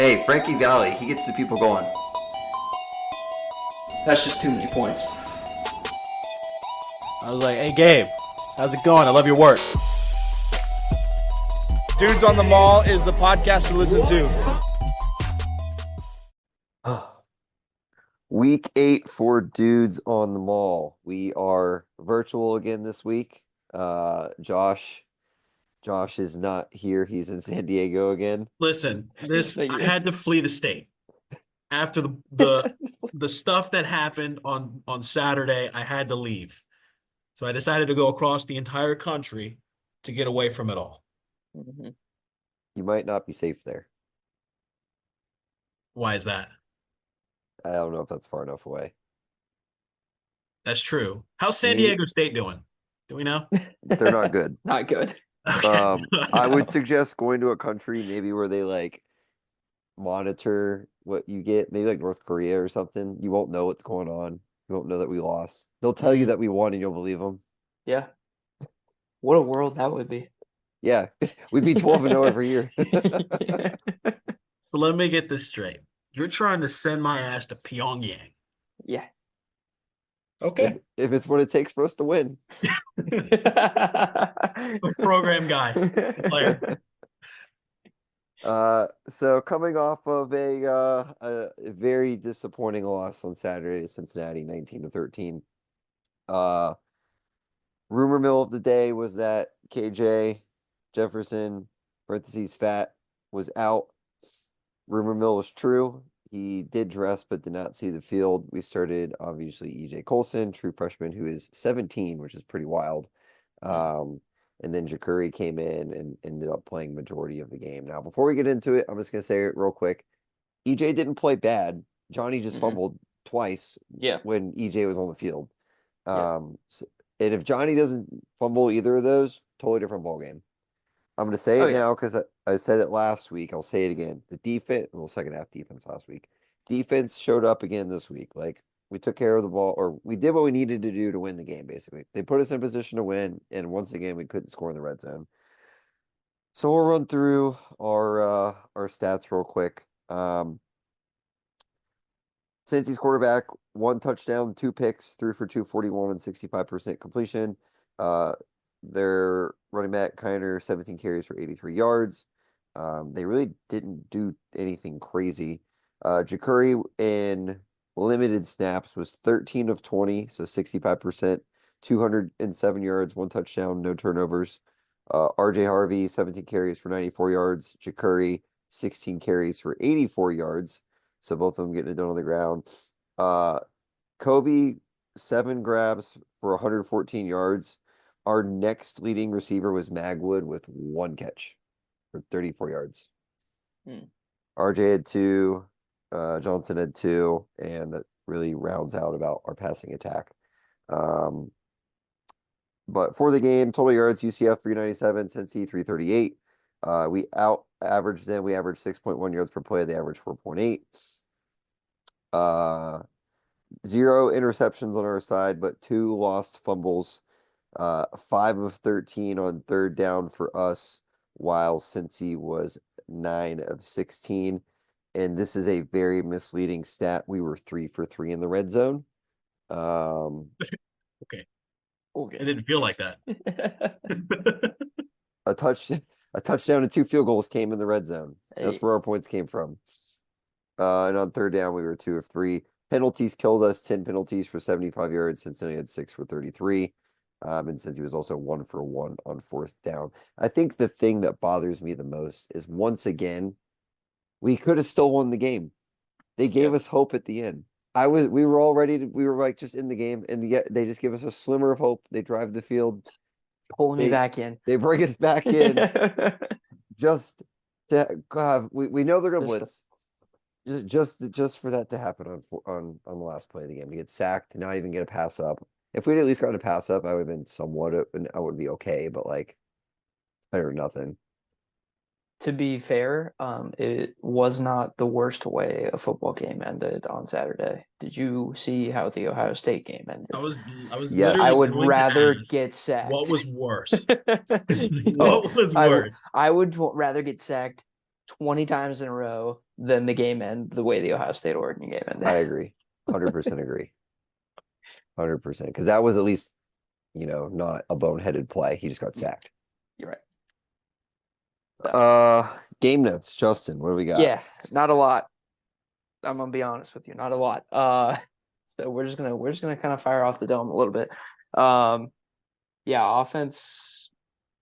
Hey, Frankie Valley, he gets the people going. That's just too many points. I was like, hey, Gabe, how's it going? I love your work. Dudes on the Mall is the podcast to listen to. Week 8 for Dudes on the Mall. We are virtual again this week. Josh is not here. He's in San Diego again. Listen, I had to flee the state after the stuff that happened on Saturday. I had to leave, so I decided to go across the entire country to get away from it all. Mm-hmm. You might not be safe there. Why is that? I don't know if that's far enough away. That's true. How's San Diego State doing? Do we know? They're not good. Not good. Okay. I would suggest going to a country maybe where they like monitor what you get, maybe like North Korea or something. You won't know what's going on. You won't know that we lost. They'll tell you that we won and you'll believe them. Yeah. What a world that would be. Yeah, we'd be 12-0 every year. So let me get this straight. You're trying to send my ass to Pyongyang. Yeah. Okay. If it's what it takes for us to win. Program guy. Player. So coming off of a very disappointing loss on Saturday to Cincinnati, 19-13. Rumor mill of the day was that KJ Jefferson, parentheses fat, was out. Rumor mill was true. He did dress but did not see the field. We started, obviously, EJ Colson, true freshman, who is 17, which is pretty wild. And then Ja'Cory came in and ended up playing majority of the game. Now, before we get into it, I'm just going to say it real quick. EJ didn't play bad. Johnny just fumbled twice when EJ was on the field. And if Johnny doesn't fumble either of those, totally different ballgame. I'm going to say it now because I said it last week. I'll say it again. The defense, second half defense last week. Defense showed up again this week. Like, we took care of the ball, or we did what we needed to do to win the game, basically. They put us in position to win, and once again, we couldn't score in the red zone. So we'll run through our stats real quick. Cincy's quarterback, 1 touchdown, 2 picks, 3 for 241 and 65% completion. Their running back, Kiner, 17 carries for 83 yards. They really didn't do anything crazy. Ja'Cory in limited snaps was 13 of 20, so 65%, 207 yards, 1 touchdown, no turnovers. RJ Harvey, 17 carries for 94 yards. Ja'Cory, 16 carries for 84 yards. So both of them getting it done on the ground. Kobe, 7 grabs for 114 yards. Our next leading receiver was Magwood with 1 catch for 34 yards. RJ had 2, Johnson had 2, and that really rounds out about our passing attack. But for the game, total yards, UCF 397, Cincy 338. We out-averaged them. We averaged 6.1 yards per play. They averaged 4.8. 0 interceptions on our side, but 2 lost fumbles. 5 of 13 on third down for us, while Cincy was 9 of 16. And this is a very misleading stat. We were 3 for 3 in the red zone. Okay. It didn't feel like that. A touchdown and 2 field goals came in the red zone. That's where our points came from. And on third down, we were 2 of 3. Penalties killed us, 10 penalties for 75 yards. Cincinnati had 6 for 33. And since he was also 1 for 1 on fourth down. I think the thing that bothers me the most is, once again, we could have still won the game. They gave us hope at the end. We were all ready we were like just in the game, and yet they just give us a slimmer of hope. They drive the field. Pulling me back in. They bring us back in. Just to we know they're gonna blitz. Just for that to happen on the last play of the game, to get sacked, to not even get a pass up. If we'd at least gotten a pass up, I would have been I would be okay, but like, better than nothing. To be fair, it was not the worst way a football game ended on Saturday. Did you see how the Ohio State game ended? I was Yes. I would going to rather ask, get sacked. what was worse? What was worse? I would rather get sacked 20 times in a row than the game end the way the Ohio State Oregon game ended. I agree. 100% agree. 100%. Because that was at least, not a boneheaded play. He just got sacked. You're right. Game notes, Justin. What do we got? Yeah, not a lot. I'm gonna be honest with you, not a lot. So we're just gonna kind of fire off the dome a little bit. Yeah, offense.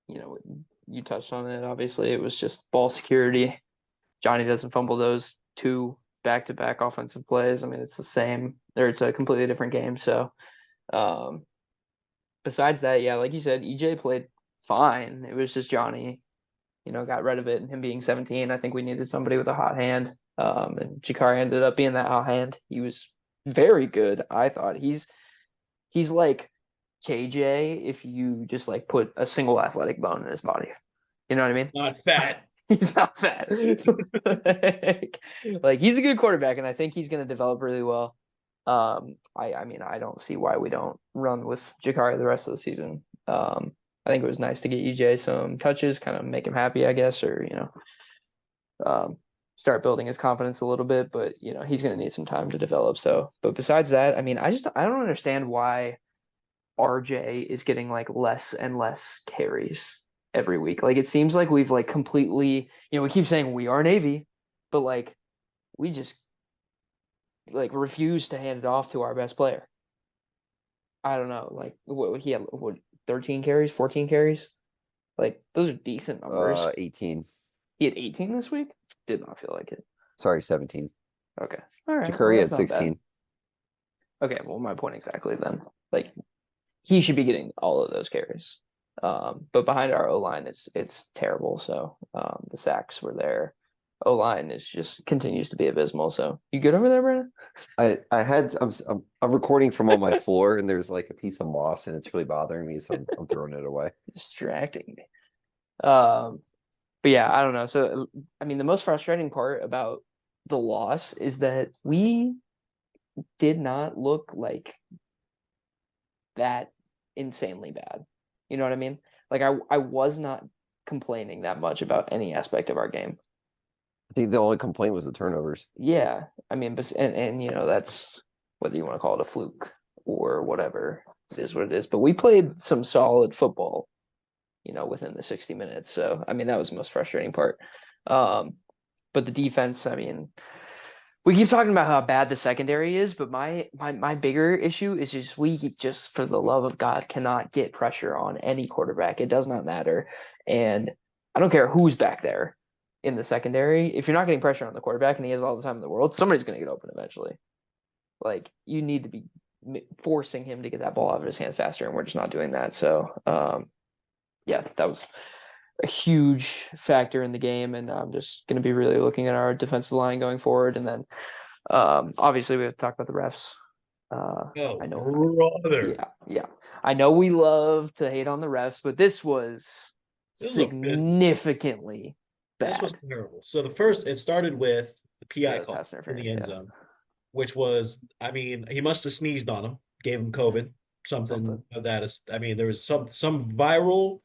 You touched on it. Obviously, it was just ball security. Johnny doesn't fumble those 2 back-to-back offensive plays. I mean, it's the same, or it's a completely different game. So, besides that, yeah, like you said, EJ played fine. It was just Johnny, got rid of it. And him being 17, I think we needed somebody with a hot hand. And Jakari ended up being that hot hand. He was very good, I thought. He's like KJ if you just like put a single athletic bone in his body. You know what I mean? Not fat. He's not fat. like he's a good quarterback, and I think he's going to develop really well. I mean, I don't see why we don't run with Jakari the rest of the season. I think it was nice to get EJ some touches, kind of make him happy, I guess, or start building his confidence a little bit. But he's going to need some time to develop. So, but besides that, I mean, I don't understand why RJ is getting like less and less carries every week. Like it seems like we've like completely, we keep saying we are Navy, but like we just like refuse to hand it off to our best player. I don't know, like he had 13 carries, 14 carries. Like those are decent numbers. 18. He had 18 this week? Did not feel like it. Sorry, 17. Okay. All right. Jakari Well, had 16. Okay, well, my point exactly then. Like he should be getting all of those carries. But behind our O-line, it's terrible. So the sacks were there. O-line is just continues to be abysmal. So you good over there, Brandon? I'm recording from on my floor, and there's like a piece of moss, and it's really bothering me, so I'm throwing it away. Distracting me. But yeah, I don't know. So I mean, the most frustrating part about the loss is that we did not look like that insanely bad. You know what I mean? Like I was not complaining that much about any aspect of our game. I think the only complaint was the turnovers. Yeah, I mean, but and that's whether you want to call it a fluke or whatever. It is what it is. But we played some solid football, within the 60 minutes. So I mean, that was the most frustrating part. But the defense, I mean, we keep talking about how bad the secondary is, but my bigger issue is just we just, for the love of God, cannot get pressure on any quarterback. It does not matter. And I don't care who's back there in the secondary. If you're not getting pressure on the quarterback and he has all the time in the world, somebody's going to get open eventually. Like, you need to be forcing him to get that ball out of his hands faster, and we're just not doing that. So, yeah, that was a huge factor in the game, and I'm just going to be really looking at our defensive line going forward. And then obviously we have to talk about the refs. I know, brother. Yeah. I know we love to hate on the refs, but this was significantly bad. This was terrible. So it started with the PI call in the end zone, which was, I mean, he must have sneezed on him, gave him COVID, something of that is. I mean, there was some viral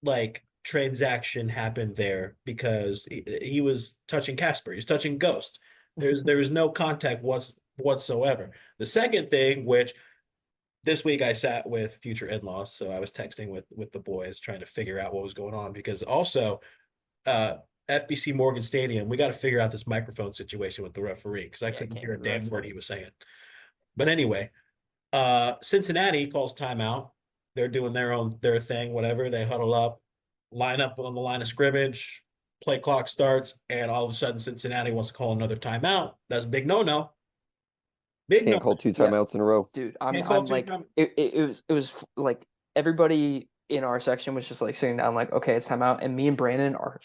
like transaction happened there because he was touching Casper. He was touching Ghost. There was no contact whatsoever. The second thing, which this week I sat with future in-laws, so I was texting with the boys trying to figure out what was going on, because also FBC Morgan Stadium, we got to figure out this microphone situation with the referee, because I couldn't hear a damn word he was saying. But anyway, Cincinnati calls timeout. They're doing their thing, whatever. They huddle up, line up on the line of scrimmage, play clock starts, and all of a sudden Cincinnati wants to call another timeout. That's a big no-no. Can't call 2 timeouts in a row. Dude, I'm like, it was like everybody in our section was just like sitting down like, okay, it's timeout. And me and Brandon are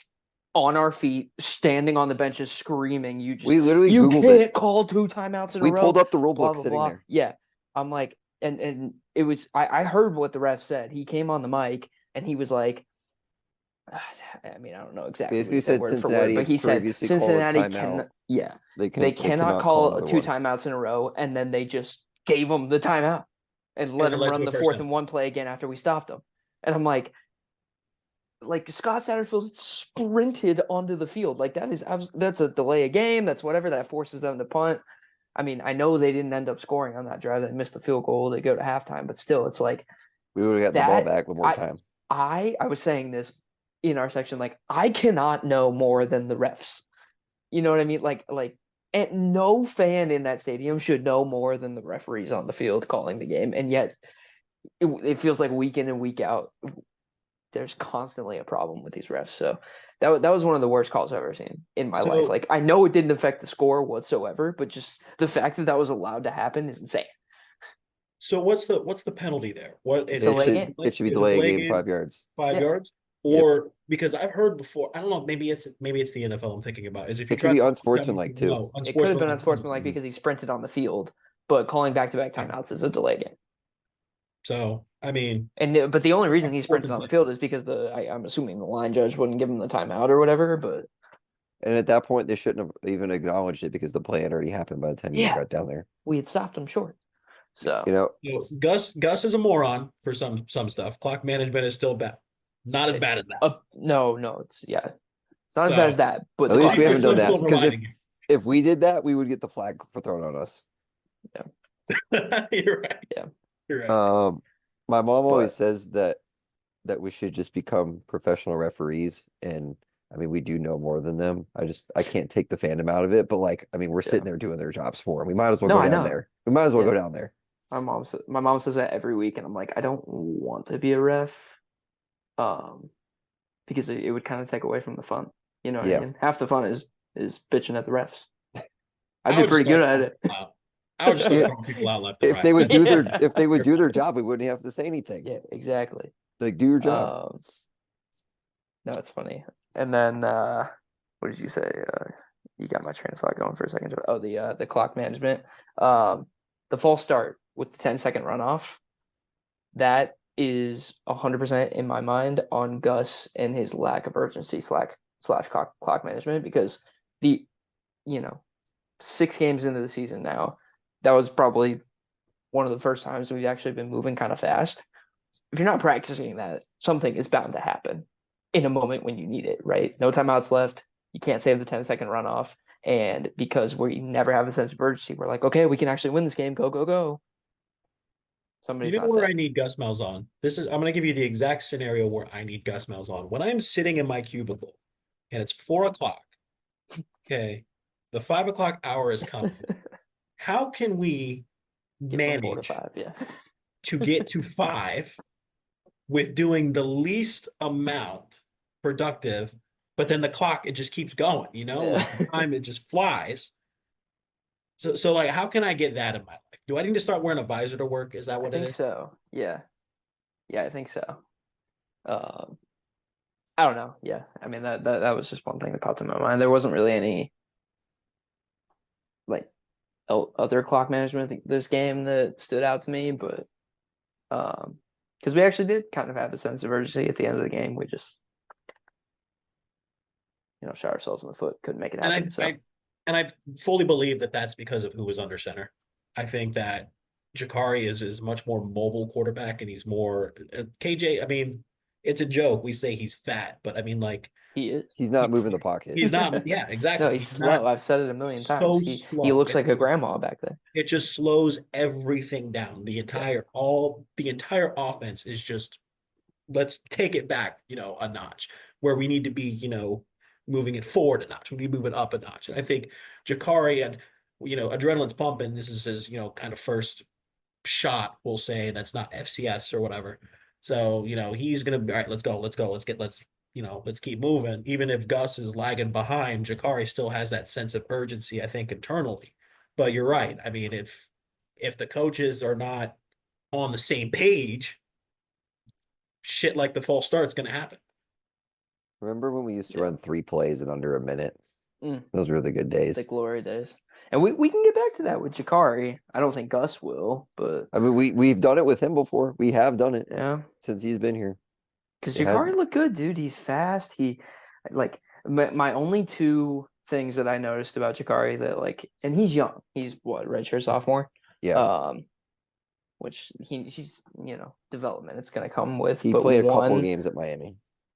on our feet, standing on the benches, screaming. We literally you Googled can't it. call 2 timeouts in a We row. pulled up the rule blah, book blah, sitting blah. there. Yeah. I'm like, and it was, I heard what the ref said. He came on the mic and he was like, I mean, I don't know exactly Basically what he said word for word, but he said Cincinnati they cannot call 2 timeouts in a row, and then they just gave him the timeout and let him run the 4th and 1 play again after we stopped them. And I'm like, like Scott Satterfield sprinted onto the field. Like that's a delay of game. That's whatever that forces them to punt. I mean, I know they didn't end up scoring on that drive. They missed the field goal. They go to halftime, but still, it's like We would have gotten the ball back one more time. I was saying this in our section, like I cannot know more than the refs. You know what I mean? Like, and no fan in that stadium should know more than the referees on the field calling the game, and yet it feels like week in and week out, there's constantly a problem with these refs. So that was one of the worst calls I've ever seen in my life. Like, I know it didn't affect the score whatsoever, but just the fact that was allowed to happen is insane. So what's the penalty there? What is it? It should be delay game 5 yards. 5 yards? Or because I've heard before, I don't know, maybe it's the NFL I'm thinking about. Is if you it could be unsportsmanlike too. No, it could have been unsportsmanlike because he sprinted on the field, but calling back-to-back timeouts is a delay game. So I mean, but the only reason he sprinted on the field is because I'm assuming the line judge wouldn't give him the timeout or whatever. But at that point, they shouldn't have even acknowledged it because the play had already happened by the time you got down there. We had stopped him short. So Gus is a moron for some stuff. Clock management is still bad. Not as bad as that. No, it's it's not as bad as that. But at least we haven't done that, because if we did that, we would get the flag for thrown on us. Yeah, you're right. Yeah, you're right. My mom always says that we should just become professional referees, and I mean, we do know more than them. I can't take the fandom out of it, but like, I mean, we're sitting there doing their jobs for them. We might as well go down there. We might as well go down there. My mom says that every week, and I'm like, I don't want to be a ref, because it would kind of take away from the fun. You know what I mean? Half the fun is bitching at the refs. I'd be pretty good at it. I would just throw people out left and right. If they would do their job, we wouldn't have to say anything. Yeah, exactly. Like, do your job. No, it's funny. And then what did you say? You got my train of thought going for a second. Oh, the clock management. The false start with the 10-second runoff. That is 100% in my mind on Gus and his lack of urgency slash clock management, because 6 games into the season now, that was probably one of the first times we've actually been moving kind of fast. If you're not practicing that, something is bound to happen in a moment when you need it, right? No timeouts left. You can't save the 10-second runoff. And because we never have a sense of urgency, we're like, okay, we can actually win this game. Go, go, go. Somebody's not where I need Gus Malzahn. I'm going to give you the exact scenario where I need Gus Malzahn. When I'm sitting in my cubicle and it's 4:00, okay, the 5:00 hour is coming. How can we manage 4 to 5, to get to 5 with doing the least amount productive, but then the clock, it just keeps going, like the time, it just flies. So like, how can I get that in my life? Do I need to start wearing a visor to work? Is that what it is? I think so. Yeah, I think so. I don't know. Yeah, I mean that was just one thing that popped in my mind. There wasn't really any like other clock management this game that stood out to me, but because we actually did kind of have a sense of urgency at the end of the game. We just shot ourselves in the foot, couldn't make it happen. And I fully believe that that's because of who was under center. I think that Jakari is much more mobile quarterback, and he's more KJ. I mean, it's a joke. We say he's fat, but I mean, like, he is. He's not moving the pocket. He's not. Yeah, exactly. No, he's slow. I've said it a million times. He looks like a grandma back there. It just slows everything down. The entire offense is just, let's take it back, a notch, where we need to be, moving it forward a notch. We need to move it up a notch. And I think Jakari, and adrenaline's pumping. This is his, kind of first shot, we'll say, that's not FCS or whatever. So, he's gonna be all right, let's go, let's keep moving. Even if Gus is lagging behind, Jakari still has that sense of urgency, I think, internally. But you're right. I mean, if the coaches are not on the same page, shit like the false start's gonna happen. Remember when we used to run 3 plays in under a minute? Those were the good days. The glory days. And we can get back to that with Jakari. I don't think Gus will, but I mean, we've done it with him before. We have done it. Yeah. Since he's been here. Because Jakari looked good, dude. He's fast. He my only 2 things that I noticed about Jakari that and he's young. He's what, redshirt sophomore? Yeah. Which he's development. It's gonna come with. He played a couple games at Miami.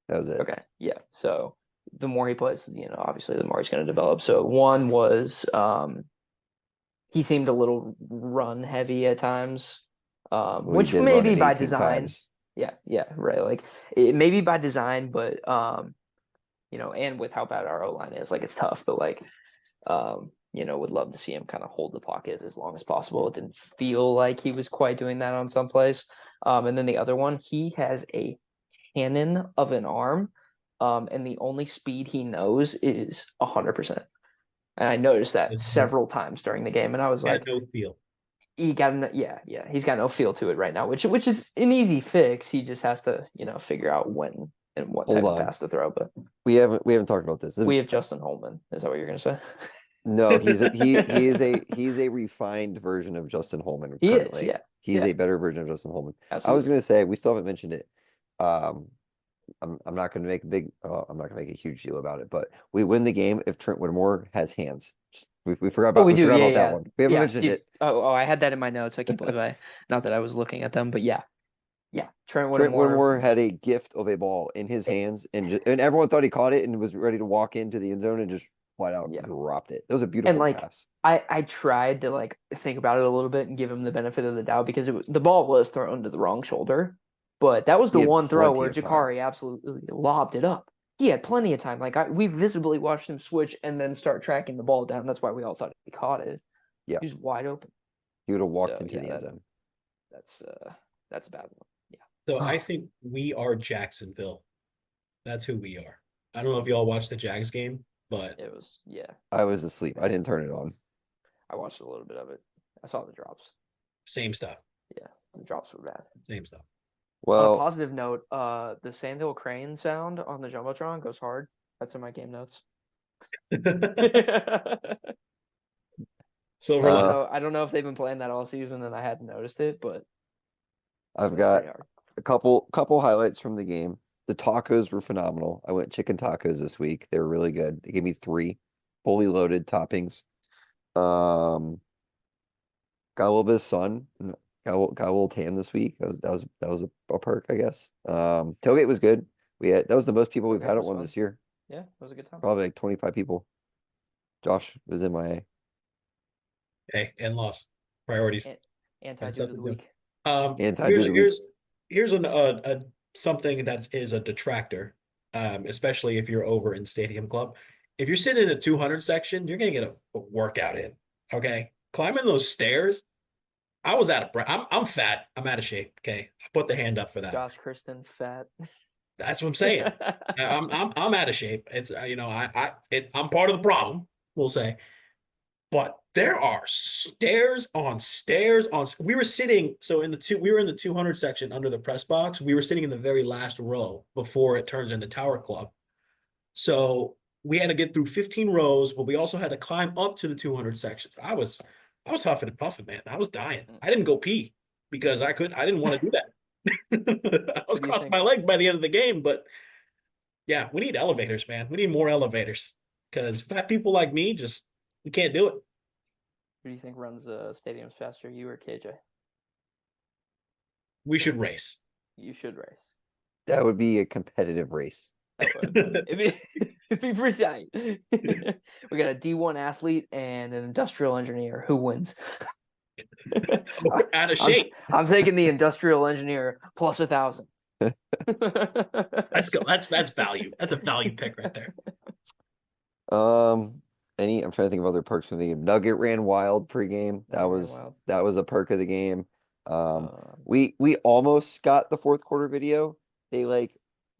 That was it. Okay, yeah. So the more he plays, obviously the more he's going to develop. So one was he seemed a little run heavy at times, We which did may run be it by 18 design. times. Yeah, right. Like it may be by design, but and with how bad our O line is, like it's tough. But like, would love to see him kind of hold the pocket as long as possible. It didn't feel like he was quite doing that on some plays. And then the other one, he has a cannon of an arm, and the only speed he knows is 100%. And I noticed that several times during the game, and I was like, no feel. he got he's got no feel to it right now, which is an easy fix. He just has to figure out when and what type of pass to throw. But we haven't talked about this. we have Justin Holman. Is that what you're gonna say? No, he is a refined version of Justin Holman He currently. is, yeah. He's Yeah. a better version of Justin Holman. Absolutely. I was gonna say we still haven't mentioned it. I'm not gonna make I'm not gonna make a huge deal about it, but we win the game if Trent Whittemore has hands. We forgot about we forgot about that one. We haven't mentioned it. Oh, I had that in my notes. I completely not that I was looking at them, but yeah. Trent Trent Whittemore Whittemore had a gift of a ball in his hands, and everyone thought he caught it and was ready to walk into the end zone and just flat out dropped it. It was a beautiful pass. I tried to like think about it a little bit and give him the benefit of the doubt because the ball was thrown to the wrong shoulder, but that was the one throw where Jakari absolutely lobbed it up. He had plenty of time. Like we visibly watched him switch and then start tracking the ball down. That's why we all thought he caught it. Yeah, he was wide open. He would have walked into the end zone. That's a bad one. Yeah. So I think we are Jacksonville. That's who we are. I don't know if y'all watched the Jags game, but it was I was asleep. I didn't turn it on. I watched a little bit of it. I saw the drops. Same stuff. Yeah, the drops were bad. Same stuff. Well, on a positive note, the Sandhill Crane sound on the Jumbotron goes hard. That's in my game notes. Silver I don't know if they've been playing that all season and I hadn't noticed it, but I've got a couple highlights from the game. The tacos were phenomenal. I went chicken tacos this week. They were really good. They gave me 3 fully loaded toppings. Got a little bit of sun. Got a little tan this week. That was a perk, I guess. Tailgate was good. That was the most people we've had at one this year. Yeah, it was a good time. Probably like 25 people. Josh was MIA. Hey, and loss priorities. Anti-dude of the week. Here's something that is a detractor, especially if you're over in Stadium Club. If you're sitting in the 200 section, you're gonna get a workout in. Okay, climbing those stairs. I was out of breath. I'm fat. I'm out of shape. Okay, I put the hand up for that. Josh Kristen's fat. That's what I'm saying. I'm out of shape. It's I'm part of the problem. We'll say. But there are stairs on stairs on. We were sitting we were in the 200 section under the press box. We were sitting in the very last row before it turns into Tower Club. So we had to get through 15 rows, but we also had to climb up to the 200 sections. I was huffing and puffing, man. I was dying. I didn't go pee because I didn't want to do that. I was crossing my legs by the end of the game, but yeah, we need elevators, man. We need more elevators because fat people like me we can't do it. Who do you think runs stadiums faster, you or KJ? We should race. You should race. That would be a competitive race. It'd be pretty tight. We got a D1 athlete and an industrial engineer. Who wins? Out of shape. I'm taking the industrial engineer plus 1,000. Let's go. That's value. That's a value pick right there. I'm trying to think of other perks from the game. Nugget ran wild pregame. That was a perk of the game. We almost got the fourth quarter video. They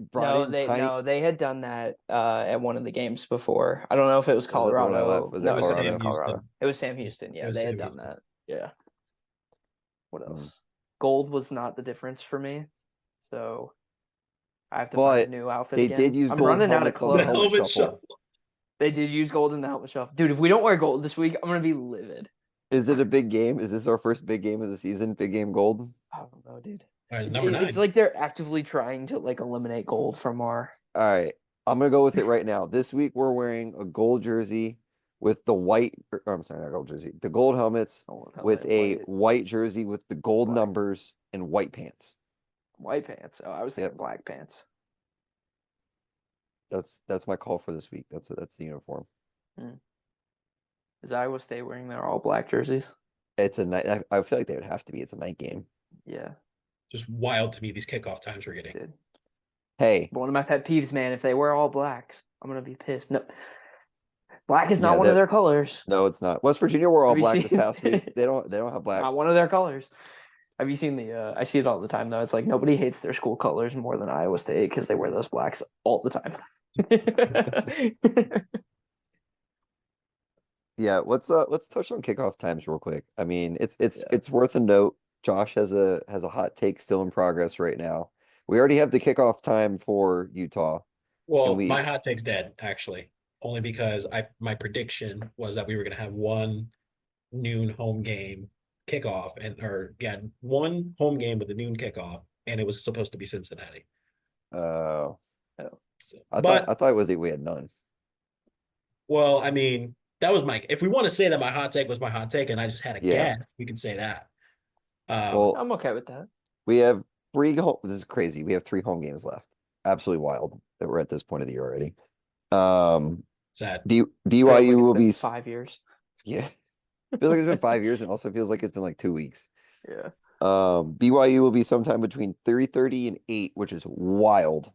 they had done that at one of the games before. I don't know if it was Colorado. Was that Colorado? Colorado. It was Sam Houston. Yeah, they had done that. Yeah. What else? Gold was not the difference for me, so I have to find a new outfit. They again. did use I'm gold running out of helmets on the clothes. helmet shuffle. They did use gold in the helmet shuffle. Dude, if we don't wear gold this week, I'm gonna be livid. Is it a big game? Is this our first big game of the season? Big game gold? I don't know, dude. All right, number 9. It's like they're actively trying to like eliminate gold from our. All right, I'm gonna go with it right now. This week we're wearing a gold jersey with the white. I'm sorry, not gold jersey. The gold helmets with a white jersey with the gold numbers and white pants. White pants. Oh, I was thinking black pants. That's my call for this week. That's the uniform. Is Iowa State wearing their all black jerseys? It's a night. I feel like they would have to be. It's a night game. Yeah, Just wild to me, these kickoff times we're getting. dude. Hey, One of my pet peeves, man. If they wear all blacks, I'm gonna be pissed. No, black is Yeah, not one of their colors. no, it's not. West Virginia wore all Have you black this seen- past week. They don't have black. Not one of their colors. Have you seen the? I see it all the time though. It's like nobody hates their school colors more than Iowa State because they wear those blacks all the time. Yeah, let's touch on kickoff times real quick. I mean, it's Yeah. it's worth a note. Josh has a hot take still in progress right now. We already have the kickoff time for Utah. Well, we- my hot take's dead, actually. Only because my prediction was that we were gonna have one noon home game kickoff one home game with a noon kickoff, and it was supposed to be Cincinnati. Oh, So, I but thought it was we had none. well, I mean, that was my if we want to say that my hot take was my hot take and I just had a Yeah. guess, we can say that. Well, I'm okay with that. we have this is crazy. We have 3 home games left. Absolutely wild that we're at this point of the year already. Sad. Feels like BYU it's will been be 5 years. yeah. Feels like it's been 5 years and also feels like it's been like 2 weeks. Yeah. BYU will be sometime between 3:30 and 8, which is wild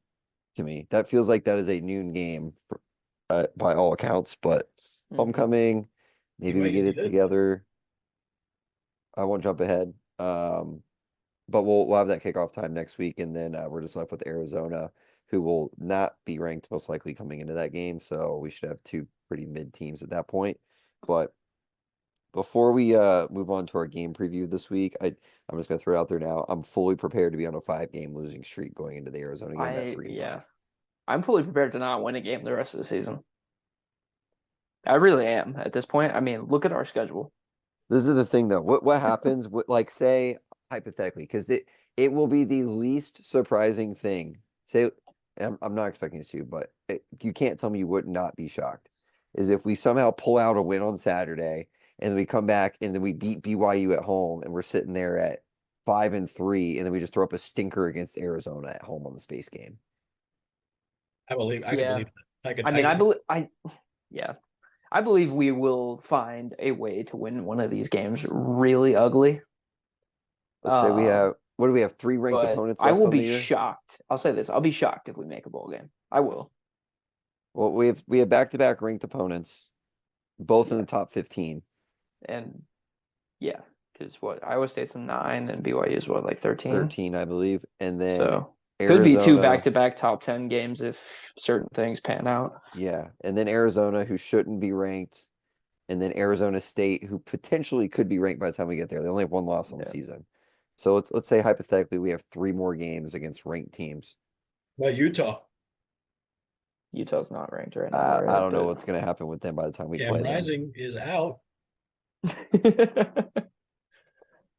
to me. That feels like that is a noon game by all accounts, but homecoming, maybe we BYU get it good. together. I won't jump ahead. But we'll have that kickoff time next week, and then we're just left with Arizona, who will not be ranked most likely coming into that game. So we should have 2 pretty mid teams at that point. But before we move on to our game preview this week, I'm just gonna throw it out there now. I'm fully prepared to be on a 5-game losing streak going into the Arizona game at 3-5. I'm fully prepared to not win a game the rest of the season. I really am at this point. I mean, look at our schedule. This is the thing though. What happens? Like say hypothetically, because it will be the least surprising thing. Say, and I'm not expecting this to, but you can't tell me you would not be shocked. Is if we somehow pull out a win on Saturday and then we come back and then we beat BYU at home and we're sitting there at 5-3 and then we just throw up a stinker against Arizona at home on the space game. I can believe that. I believe we will find a way to win one of these games really ugly. Let's say we have what do we have 3 ranked But opponents I left will on the be year? shocked. I'll say this. I'll be shocked if we make a bowl game. I will. Well, we have back-to-back ranked opponents, both in Yeah. the top 15. And yeah, because Iowa State's a 9 and BYU is like 13. 13, I believe. And then So could be 2 Arizona, back-to-back top 10 games if certain things pan out. yeah. And then Arizona, who shouldn't be ranked. And then Arizona State, who potentially could be ranked by the time we get there. They only have 1 loss on the Yeah. season. So let's say hypothetically we have 3 more games against ranked teams. Well, Utah. Utah's not ranked right now. I don't know what's going to happen with them by the time we Cam play them. Rising is out.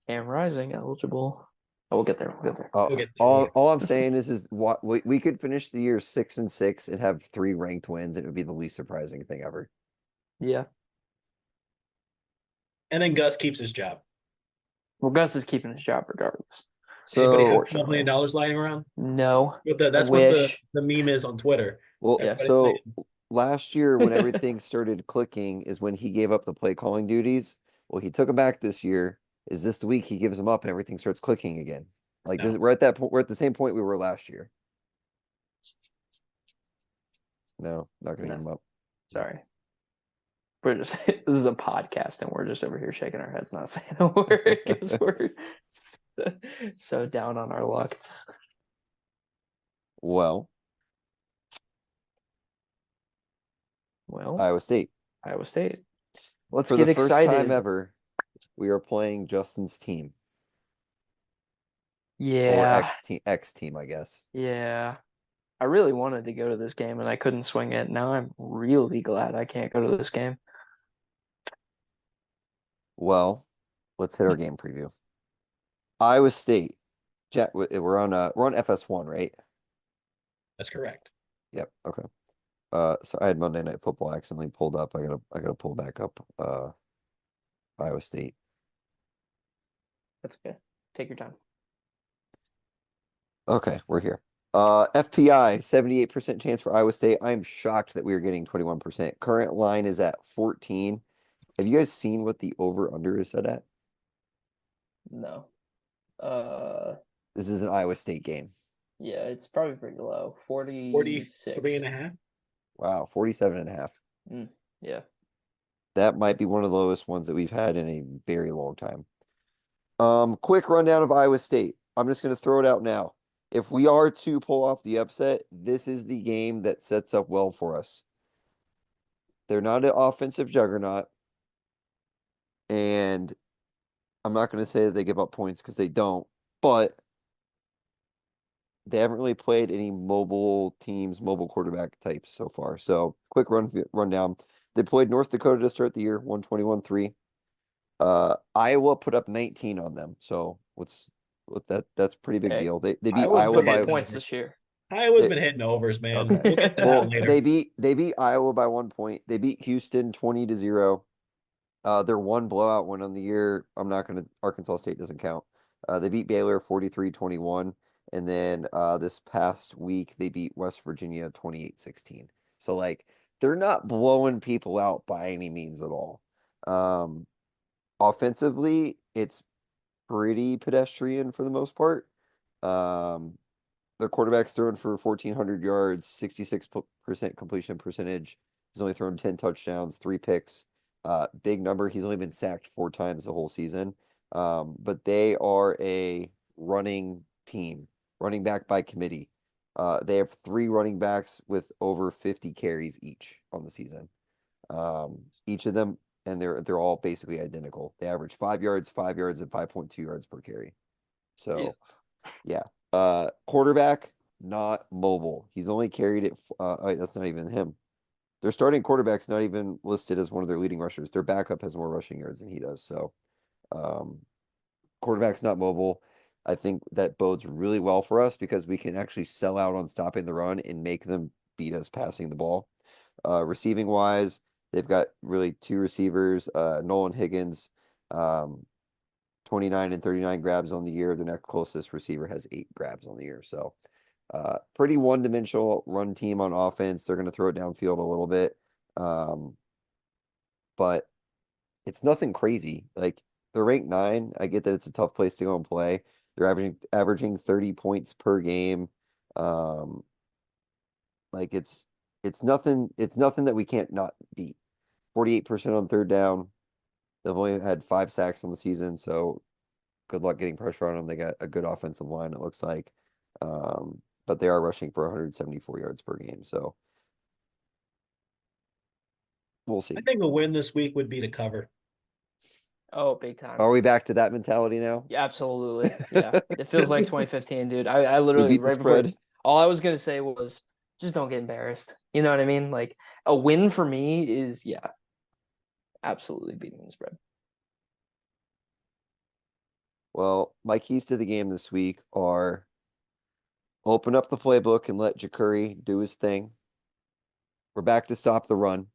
Cam Rising eligible. Oh, we'll get there. We'll get there. We'll get there, yeah. All I'm saying is what we could finish the year 6-6 and have 3 ranked wins. It would be the least surprising thing ever. Yeah. And then Gus keeps his job. Well, Gus is keeping his job regardless. Anybody So have $12 million lying around? No. That's I what wish. the meme is on Twitter. well, Everybody's so saying- last year when everything started clicking is when he gave up the play calling duties. Well, he took them back this year. Is this the week he gives them up and everything starts clicking again? Like No. we're at that point. We're at the same point we were last year. No, not gonna give No. him up. Sorry. We're just this is a podcast and we're just over here shaking our heads, not saying a word because we're so down on our luck. Well, Well, Iowa State. Iowa State. Let's For get the first excited. time ever, we are playing Justin's team or Yeah. X team, I guess. Yeah. I really wanted to go to this game and I couldn't swing it. Now I'm really glad I can't go to this game. Well, let's hit our game preview. Iowa State. We're on FS1, right? That's correct. Yep. Okay. So I had Monday Night Football accidentally pulled up. I gotta pull back up Iowa State. That's okay. Take your time. Okay, we're here. FPI, 78% chance for Iowa State. I am shocked that we are getting 21%. Current line is at 14. Have you guys seen what the over-under is set at? No. Uh, This is an Iowa State game. yeah, it's probably pretty low. 43 46. and a half. Wow, 47.5. Yeah. That might be one of the lowest ones that we've had in a very long time. Quick rundown of Iowa State. I'm just going to throw it out now. If we are to pull off the upset, this is the game that sets up well for us. They're not an offensive juggernaut. And I'm not going to say that they give up points because they don't, but they haven't really played any mobile teams, mobile quarterback types so far. So quick rundown. They played North Dakota to start the year, 121-3. Iowa put up 19 on them. So that's a pretty big Hey, deal. They beat Iowa's Iowa put by up points this year. Iowa's They- been hitting overs, man. Okay. We'll get to Well, that later. they beat Iowa by 1 point. They beat Houston 20-0. Their one blowout win on the year. Arkansas State doesn't count. They beat Baylor 43-21. And then this past week they beat West Virginia 28-16. So like they're not blowing people out by any means at all. Offensively, it's pretty pedestrian for the most part. Their quarterback's thrown for 1,400 yards, 66% completion percentage. He's only thrown 10 touchdowns, 3 picks. Big number. He's only been sacked 4 times the whole season. But they are a running team, running back by committee. They have 3 running backs with over 50 carries each on the season. Each of them, and they're all basically identical. They average 5 yards, 5 yards, and 5.2 yards per carry. So, Jesus. yeah. Quarterback, not mobile. He's only carried it. That's not even him. Their starting quarterback's not even listed as one of their leading rushers. Their backup has more rushing yards than he does. So, quarterback's not mobile. I think that bodes really well for us because we can actually sell out on stopping the run and make them beat us passing the ball. Receiving wise, they've got really 2 receivers, Nolan Higgins, 29 and 39 grabs on the year. The next closest receiver has 8 grabs on the year. So pretty one-dimensional run team on offense. They're going to throw it downfield a little bit. But it's nothing crazy. Like they're ranked 9. I get that it's a tough place to go and play. They're averaging 30 points per game. Like it's nothing that we can't not beat. 48% on third down. They've only had 5 sacks on the season, so good luck getting pressure on them. They got a good offensive line, it looks like. But they are rushing for 174 yards per game, so we'll see. I think a win this week would be to cover. Oh, big time. Are we back to that mentality now? Yeah, absolutely. Yeah. It feels like 2015, dude. I literally We beat the spread. All I was gonna say was just don't get embarrassed. You know what I mean? Like a win for me is absolutely beating the spread. Well, my keys to the game this week are open up the playbook and let Jakuri do his thing. We're back to stop the run.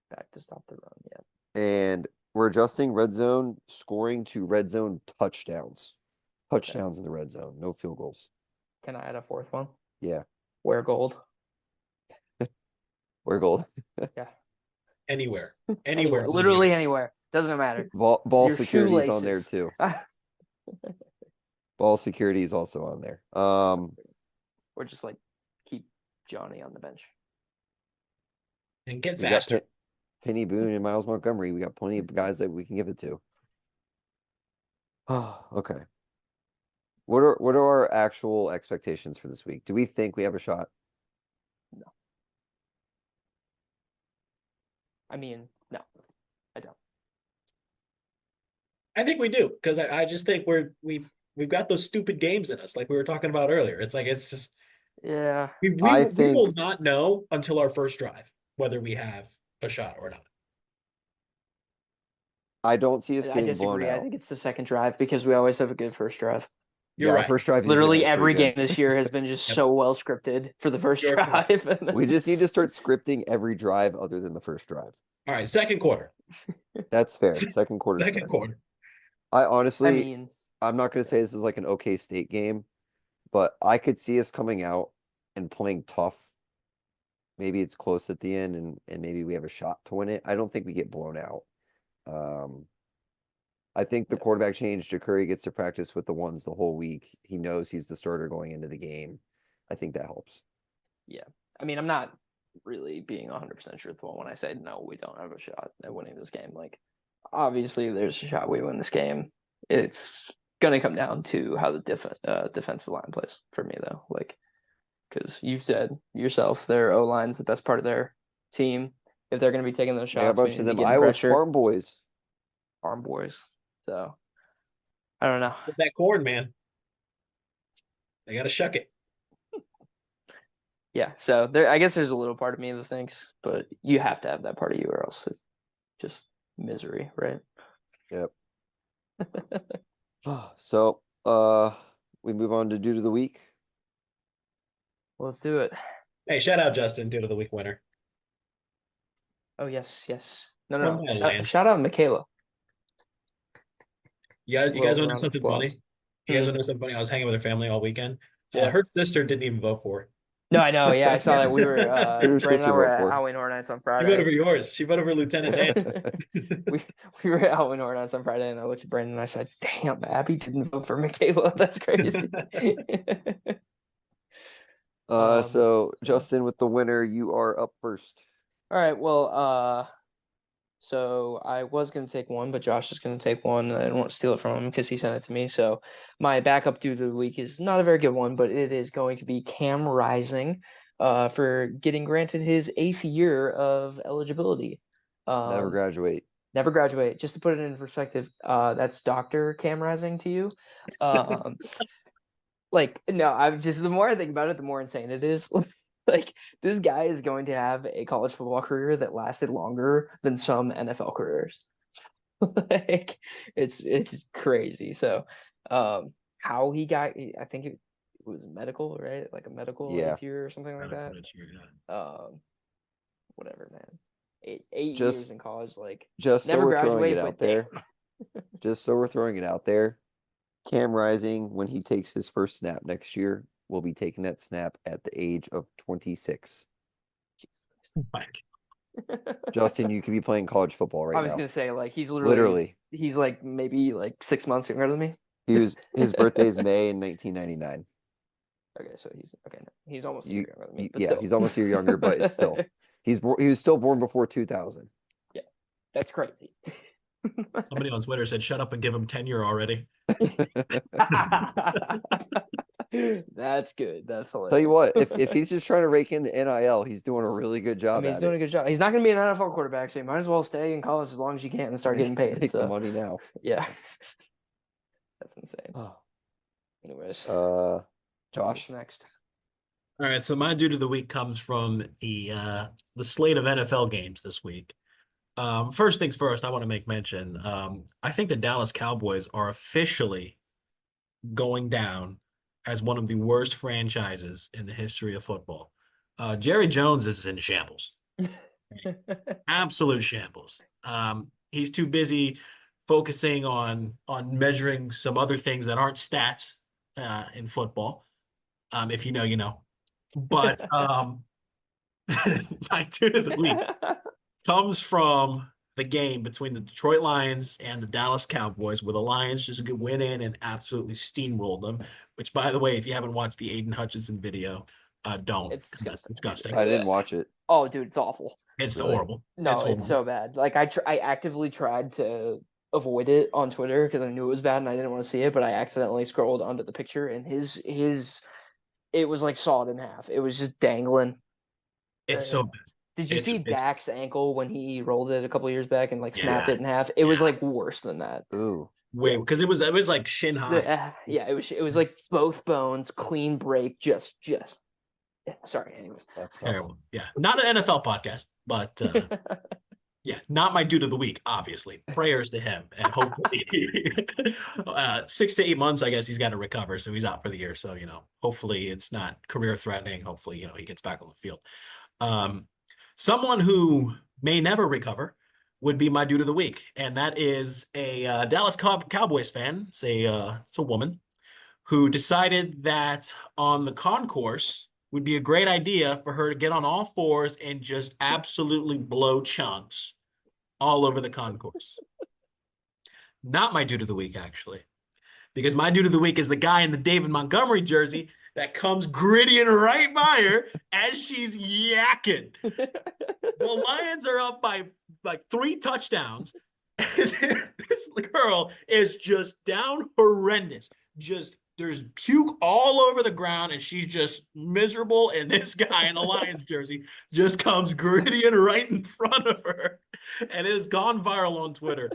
Back to stop the run, yeah. And we're adjusting red zone scoring to red zone touchdowns. Touchdowns in the red zone, no field goals. Can I add a 4th one? Yeah, Wear gold. we're gold. Yeah. Anywhere. Literally anywhere. Doesn't matter. Ball Your security is on there shoelaces. too. Ball security is also on there. Or just like keep Johnny on the bench. And get We got faster. Penny Boone and Miles Montgomery. We got plenty of guys that we can give it to. Okay. What are our actual expectations for this week? Do we think we have a shot? I mean, no, I don't. I think we do because I just think we've got those stupid games in us, like we were talking about earlier. It's like it's just Yeah. we will not know until our first drive whether we have a shot or not. I don't see us I getting blown disagree. I out. think it's the second drive because we always have a good first drive. You're right. First drive. Literally usually every pretty game good. this year has been just Yep. so well scripted for the first You're drive. correct. and then- We just need to start scripting every drive other than the first drive. All right, second quarter. That's fair. Second quarter. Second quarter. I honestly, I mean, I'm not going to say this is like an OK State game, but I could see us coming out and playing tough. Maybe it's close at the end and maybe we have a shot to win it. I don't think we get blown out. I think the quarterback change, Curry gets to practice with the ones the whole week. He knows he's the starter going into the game. I think that helps. Yeah. I mean, I'm not really being 100% truthful when I say no, we don't have a shot at winning this game. Like, obviously, there's a shot we win this game. It's going to come down to how the defensive line plays for me, though. Like, because you've said yourself, their O line's the best part of their team. If they're going to be taking those I got a shots, we bunch need of to them be getting Iowa pressure. farm boys. Farm boys. So, I don't know. With that corn, man. They got to shuck it. Yeah, so there. I guess there's a little part of me that thinks, but you have to have that part of you, or else it's just misery, right? Yep. So, we move on to Dude of the Week. Let's do it. Hey, shout out Justin, Dude of the Week winner. Oh yes. From No. my land. Shout out Michaela. You guys Little want to know round of something applause. funny? You guys want to know something funny? I was hanging with her family all weekend. Yeah. Her sister didn't even vote for her. No, I know. Yeah, I saw that. We were Who Brandon and I sister were vote at for? Halloween Horror Nights on She Friday. voted for yours. She voted for Lieutenant Dan. we were at Halloween Horror Nights on Friday, and I looked at Brandon and I said, "Damn, Abby didn't vote for Michaela. That's crazy." So Justin, with the winner, you are up first. All right. Well, so I was gonna take one, but Josh is gonna take one, and I didn't want to steal it from him because he sent it to me. So my backup dude of the week is not a very good one, but it is going to be Cam Rising, for getting granted his 8th year of eligibility. Never graduate. Never graduate. Just to put it in perspective, that's Dr. Cam Rising to you. Like, no, I'm just, the more I think about it, the more insane it is. Like, this guy is going to have a college football career that lasted longer than some NFL careers. Like, it's crazy. So, how he got, I think it was medical, right? Like a medical Yeah. 8th year or something like that. Whatever, man. Eight Just- years in college, like, Just so never we're throwing graduate, it but out there. damn. Just so we're throwing it out there. Cam Rising, when he takes his first snap next year, will be taking that snap at the age of 26. Justin, you could be playing college football right I was now. gonna say, like, he's Literally. he's like maybe like 6 months younger than me. His birthday is May in 1999. Okay, so he's almost a You- year younger than me. But yeah, still. he's almost a year younger, but it's still he was still born before 2000. Yeah, that's crazy. Somebody on Twitter said, "Shut up and give him tenure already." That's good. That's hilarious. Tell you what, if he's just trying to rake in the NIL, he's doing a really good I job mean, he's at doing it. a good job. He's not going to be an NFL quarterback, so you might as well stay in college as long as you can and start getting paid. Make the So money now. yeah, that's insane. Oh. Anyways, Josh. what's next? All right, so my dude of the week comes from the slate of NFL games this week. First things first, I want to make mention. I think the Dallas Cowboys are officially going down as one of the worst franchises in the history of football. Jerry Jones is in shambles. Absolute shambles. He's too busy focusing on measuring some other things that aren't stats in football. If you know, you know. But my dude of the week comes from the game between the Detroit Lions and the Dallas Cowboys, where the Lions just went in and absolutely steamrolled them. Which, by the way, if you haven't watched the Aiden Hutchinson video, don't. It's disgusting. Disgusting. I didn't watch it. Oh, dude, it's awful. It's Really? horrible. No, it's horrible. so bad. Like I actively tried to avoid it on Twitter because I knew it was bad and I didn't want to see it, but I accidentally scrolled onto the picture and his it was like sawed in half. It was just dangling. It's so bad. Did you It's- see it- Dak's ankle when he rolled it a couple years back and like snapped Yeah. it in half? It was Yeah. like worse than that. Ooh. Wait, because it was like shin high. Yeah, it was like both bones, clean break, just yeah, sorry, anyways. That's tough. Terrible. Yeah, not an NFL podcast, but yeah, not my dude of the week. Obviously, prayers to him, and hopefully, 6 to 8 months. I guess he's got to recover, so he's out for the year. So hopefully it's not career threatening. Hopefully, he gets back on the field. Someone who may never recover would be my dude of the week, and that is a Dallas Cowboys fan. It's a woman who decided that on the concourse would be a great idea for her to get on all fours and just absolutely blow chunks all over the concourse. Not my dude of the week, actually, because my dude of the week is the guy in the David Montgomery jersey that comes grittying right by her as she's yakking. The Lions are up by like 3 touchdowns. And this girl is just down horrendous. Just there's puke all over the ground, and she's just miserable. And this guy in a Lions jersey just comes grittying right in front of her, and it has gone viral on Twitter.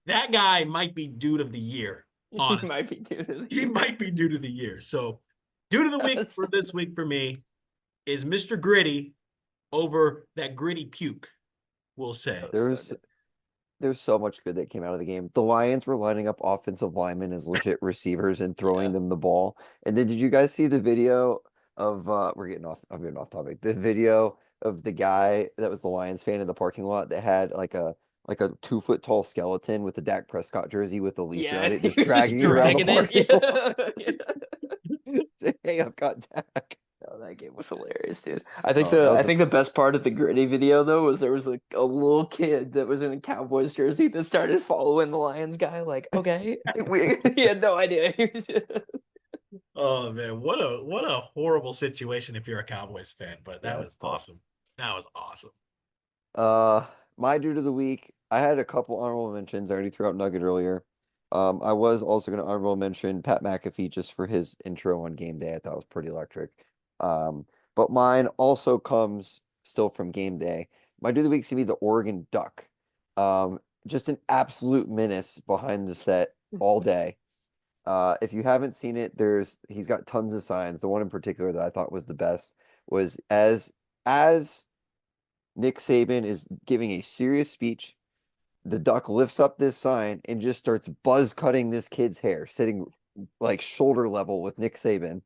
That guy might be dude of the year. Honestly, He might be dude of the he year. might be dude of the year. So, dude of the week for this week for me is Mr. Gritty over that gritty puke. We'll say. There's so much good that came out of the game. The Lions were lining up offensive linemen as legit receivers and throwing them the ball. And then did you guys see the video of I'm getting off topic. The video of the guy that was the Lions fan in the parking lot that had like a 2 foot tall skeleton with the Dak Prescott jersey with the leash around it, just dragging it around the parking lot. Say, hey, I've got Dak. Oh, that game was hilarious, dude. I think Oh, I think the best part of the gritty video though was there was like a little kid that was in a Cowboys jersey that started following the Lions guy. Like, okay, he had no idea. Oh man, what a horrible situation if you're a Cowboys fan. But that was awesome. That was awesome. My dude of the week. I had a couple honorable mentions. I already threw out Nugget earlier. I was also going to honorable mention Pat McAfee just for his intro on game day. I thought it was pretty electric. But mine also comes still from game day. My dude of the week's gonna be the Oregon Duck. Just an absolute menace behind the set all day. If you haven't seen it, he's got tons of signs. The one in particular that I thought was the best was as Nick Saban is giving a serious speech, the Duck lifts up this sign and just starts buzz cutting this kid's hair, sitting like shoulder level with Nick Saban.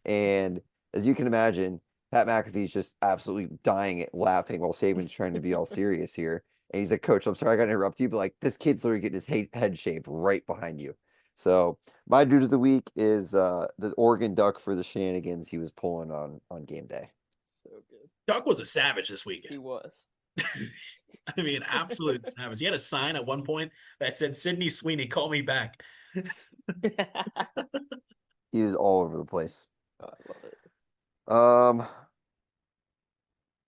And as you can imagine, Pat McAfee's just absolutely dying at laughing while Saban's trying to be all serious here. And he's like, Coach, I'm sorry I got to interrupt you, but like this kid's literally getting his head shaved right behind you. So my dude of the week is the Oregon Duck for the shenanigans he was pulling on game day. So good. Duck was a savage this weekend. He was. I mean, absolute savage. He had a sign at one point that said, Sydney Sweeney, call me back. He was all over the place. Oh, I love it.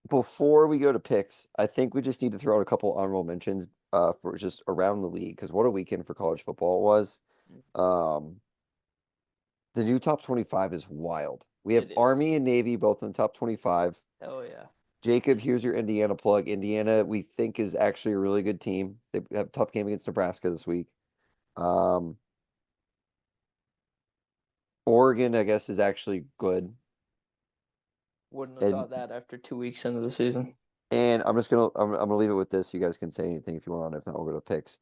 Before we go to picks, I think we just need to throw out a couple honorable mentions for just around the league, because what a weekend for college football it was. The new top 25 is wild. We have Army and Navy both in the top 25. Oh yeah. Jacob, here's your Indiana plug. Indiana, we think, is actually a really good team. They have a tough game against Nebraska this week. Oregon, I guess, is actually good. Wouldn't have thought that after 2 weeks into the season. And I'm gonna leave it with this. You guys can say anything if you want. If not, we'll go to picks.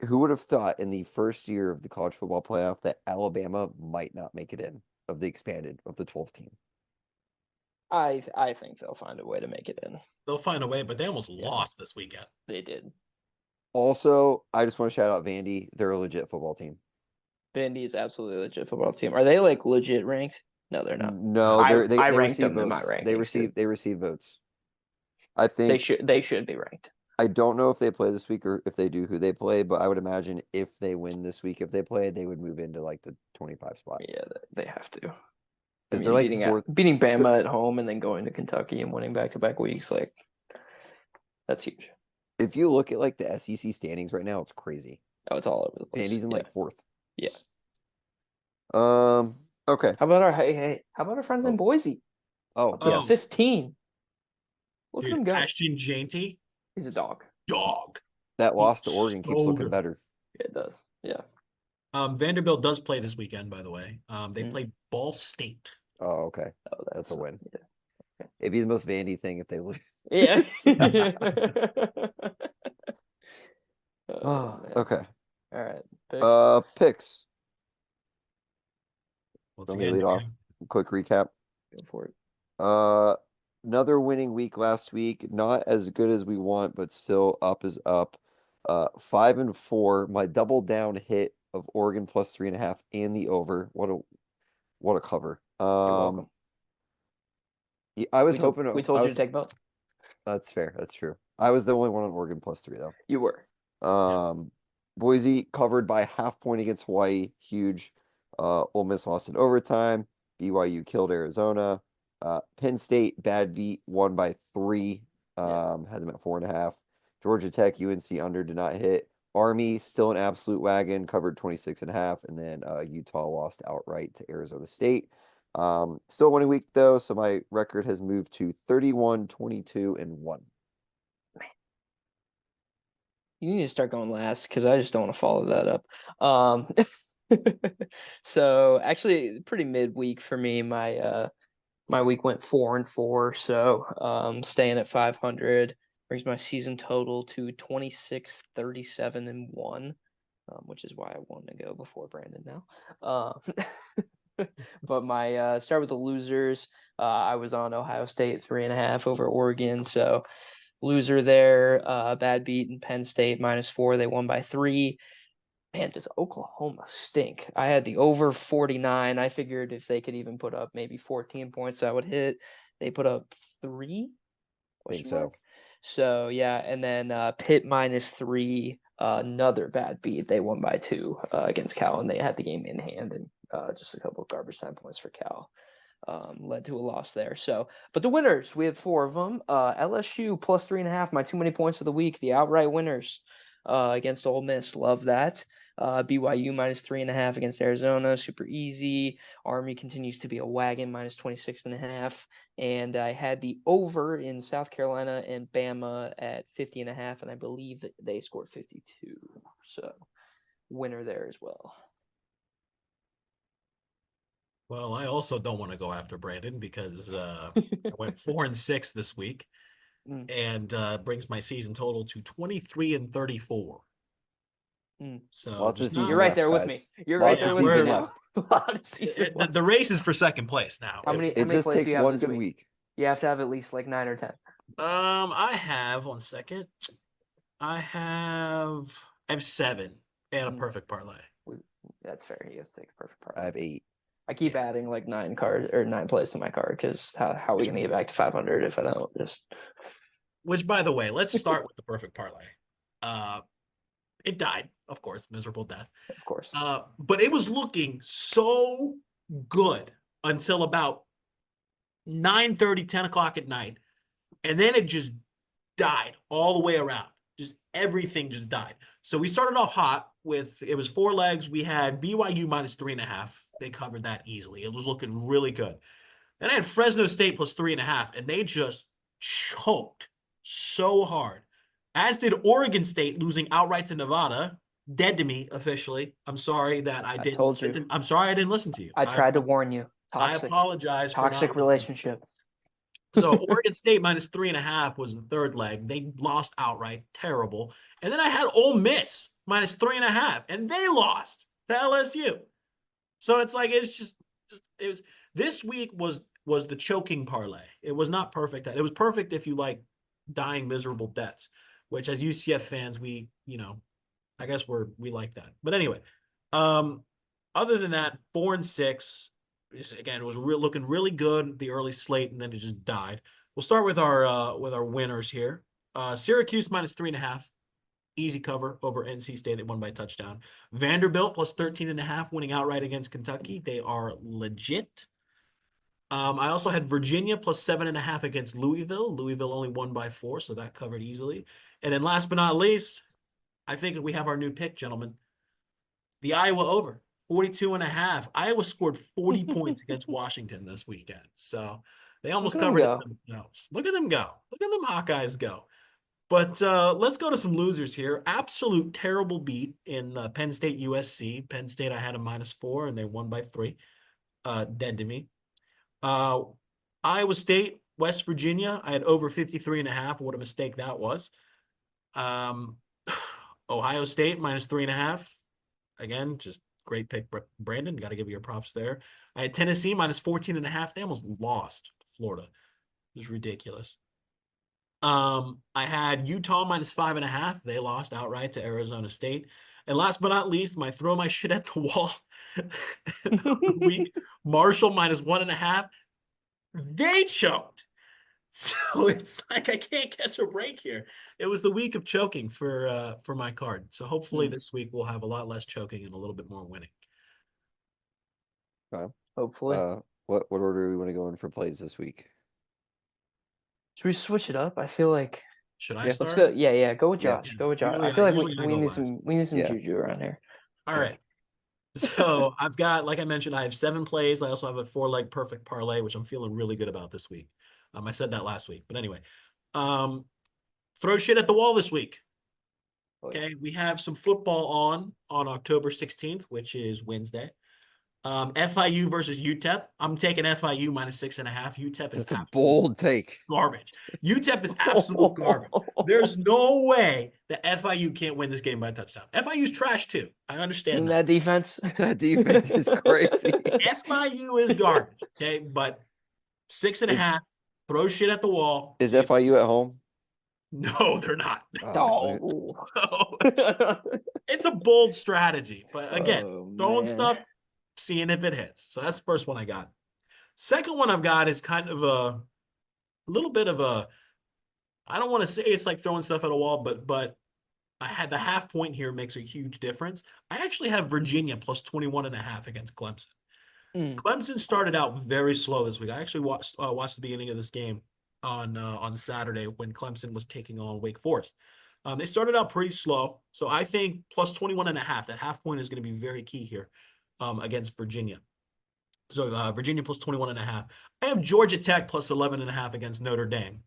Who would have thought in the first year of the college football playoff that Alabama might not make it in of the 12th team? I think they'll find a way to make it in. They'll find a way, but they almost lost this weekend. They did. Also, I just want to shout out Vandy. They're a legit football team. Vandy is absolutely a legit football team. Are they like legit ranked? No, they're not. No, they ranked receive them in votes. my rankings. They receive votes. I think they should be ranked. I don't know if they play this week or if they do, who they play, but I would imagine if they win this week, if they play, they would move into like the 25 spot. Yeah, they have to. Because they're like beating Bama at home and then going to Kentucky and winning back-to-back weeks, like that's huge. If you look at like the SEC standings right now, it's crazy. Oh, it's all over the place. Vandy's in like 4th. Yeah. Okay. How about our friends in Boise? Oh, yeah. 15. Look Dude, at him go. Ashton Janty. He's a dog. That loss to Oregon keeps looking better. Yeah, it does. Yeah. Vanderbilt does play this weekend, by the way. They play Ball State. Oh, okay. Oh, that's a win. Yeah. Okay. It'd be the most Vandy thing if they lose. Yeah. Okay. All right. Picks. Once Let me lead off. Quick recap. Go for it. Another winning week last week. Not as good as we want, but still up is up. 5-4. My double down hit of Oregon plus 3.5 and the over. What a cover. You're welcome. Yeah, I was We told, hoping we told you to take both. that's fair. That's true. I was the only one on Oregon plus 3 though. You were. Boise covered by half point against Hawaii. Huge. Ole Miss lost in overtime. BYU killed Arizona. Penn State bad beat, won by 3. Had them at 4.5. Georgia Tech, UNC under did not hit. Army still an absolute wagon, covered 26.5, and then Utah lost outright to Arizona State. Still a winning week though, so my record has moved to 31, 22, and 1. You need to start going last because I just don't want to follow that up. So actually pretty midweek for me. My week went 4-4, so staying at 500 brings my season total to 26, 37, and 1, which is why I want to go before Brandon now. But my start with the losers. I was on Ohio State 3.5 over Oregon, so loser there. Bad beat in Penn State -4. They won by 3. Man, does Oklahoma stink? I had the over 49. I figured if they could even put up maybe 14 points, I would hit. They put up 3? Think Question so. mark? So yeah, and then Pitt -3. Another bad beat. They won by 2 against Cal, and they had the game in hand, and just a couple of garbage time points for Cal. Led to a loss there. So, but the winners, we have 4 of them. LSU plus 3.5, my too many points of the week. The outright winners against Ole Miss, love that. BYU -3.5 against Arizona, super easy. Army continues to be a wagon, -26.5. And I had the over in South Carolina and Bama at 50.5, and I believe that they scored 52. So, winner there as well. Well, I also don't want to go after Brandon because I went 4-6 this week, and brings my season total to 23 and 34. So Lots of just not, season You're right left, there with guys. me. You're Lots right there of with me. season now. left. A lot of season left. the race is for second place now. How many It just plays do takes you have one this good week? week. You have to have at least like 9 or 10. I have 1 second. I have 7 and a perfect parlay. That's fair. You have to take a perfect part. I have 8. I keep adding like 9 cards or 9 plays to my card because how are we gonna get back to 500 if I don't just? Which, by the way, let's start with the perfect parlay. It died, of course, miserable death. Of course. But it was looking so good until about 9:30, 10 o'clock at night. And then it just died all the way around. Just everything just died. So we started off hot with, it was 4 legs. We had BYU -3.5. They covered that easily. It was looking really good. Then I had Fresno State plus 3.5, and they just choked so hard. As did Oregon State, losing outright to Nevada. Dead to me officially. I'm sorry that I didn't. told you. I'm sorry I didn't listen to you. I tried to warn you. I Toxic. apologize for Toxic not relationship. So Oregon State -3.5 was the third leg. They lost outright. Terrible. And then I had Ole Miss -3.5, and they lost to LSU. So it's like it's just it was this week was the choking parlay. It was not perfect. It was perfect if you like dying miserable deaths, which as UCF fans we I guess we like that. But anyway, other than that, 4-6. Again, it was looking really good the early slate, and then it just died. We'll start with our winners here. Syracuse -3.5, easy cover over NC State. They won by a touchdown. Vanderbilt plus 13.5, winning outright against Kentucky. They are legit. I also had Virginia plus 7.5 against Louisville. Louisville only won by 4, so that covered easily. And then last but not least, I think we have our new pick, gentlemen. The Iowa over. 42.5. Iowa scored 40 points against Washington this weekend. So they almost covered it themselves. Look at them go. Look at them Hawkeyes go. But let's go to some losers here. Absolute terrible beat in Penn State USC. Penn State, I had a -4, and they won by 3. Dead to me. Iowa State, West Virginia, I had over 53.5. What a mistake that was. Ohio State -3.5. Again, just great pick, Brandon. Got to give you your props there. I had Tennessee -14.5. They almost lost to Florida. It was ridiculous. I had Utah -5.5. They lost outright to Arizona State. And last but not least, my throw my shit at the wall week. Marshall -1.5. They choked. So it's like I can't catch a break here. It was the week of choking for my card. So hopefully this week we'll have a lot less choking and a little bit more winning. Hopefully. What order do we want to go in for plays this week? Should we switch it up? I feel like Should I Yeah. start? let's go. Yeah. Go with Yeah. Josh. Go with Josh. Usually I feel like usually I we go need last. some Yeah. juju around here. All right. So I've got, like I mentioned, I have 7 plays. I also have a 4-leg perfect parlay, which I'm feeling really good about this week. I said that last week, but anyway, throw shit at the wall this week. Oh, yeah. Okay, we have some football on October 16th, which is Wednesday. FIU versus UTEP. I'm taking FIU -6.5. UTEP is That's a bold take. garbage. UTEP is absolute garbage. There's no way that FIU can't win this game by a touchdown. FIU's trash too. I understand Seen that. that defense. That defense is crazy. FIU is garbage. Okay, but 6.5. Throw shit at the wall. Is FIU at home? No, they're not. Oh. So it's a bold strategy, but again, throwing man. stuff, seeing if it hits. So that's the first one I got. Second one I've got is kind of a little bit of a, I don't want to say it's like throwing stuff at a wall, but I had the half point here makes a huge difference. I actually have Virginia +21.5 against Clemson. Clemson started out very slow this week. I actually watched the beginning of this game on Saturday when Clemson was taking on Wake Forest. They started out pretty slow, so I think +21.5. That half point is going to be very key here against Virginia. So Virginia +21.5. I have Georgia Tech +11.5 against Notre Dame.